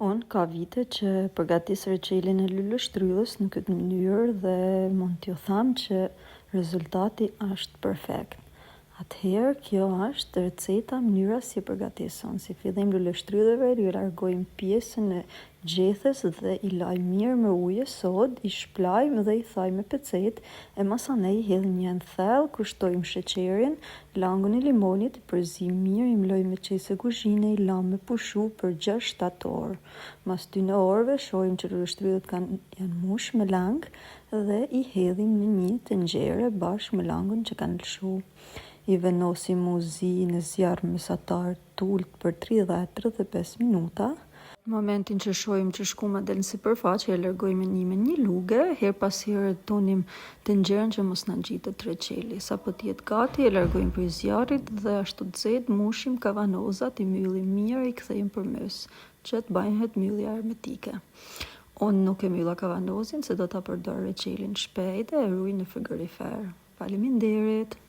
Unë ka vite që përgatis reçelin e luleshtrydhës në këtë mënyrë dhe mund t'ju them që rezultati është perfekt. Atëherë, kjo është receta mënyra si përgatisun. Si fillim luleshtrydhëve, ju largojmë pjesën e gjethës dhe i lajmë mirë me ujë sod, i shplajmë dhe i thajmë me pecetë, e masanej i hedhim një thellë, kushtojmë sheqerin, langun e limonit, i përzim mirë, i mlojmë me qese kuzhine, i lamë me pushu për 6-7 orë. Mas 2 orëve shohim që luleshtrydhët janë mush me lang dhe i hedhim në një tenxhere bashkë me langun që kanë lëshu. I vendosim muzi në zjarr mesatar t'ulët për 30-35 minuta. Në momentin që shohim që shkuma del në sipërfaqe, e largojmë me një lugë, her pas here tonim tenxherën që mos na ngjitet reçeli. Sa po t'jetë gati, e largojmë prej zjarrit dhe ashtu të zetë mushim kavanozat, i mbyllim mirë, i kthejmë përmes që të bëhet mbyllja hermetike. Unë nuk e mbylla kavanozin se do ta përdor reçelin shpejt e ruaj në frigorifer. Faleminderit.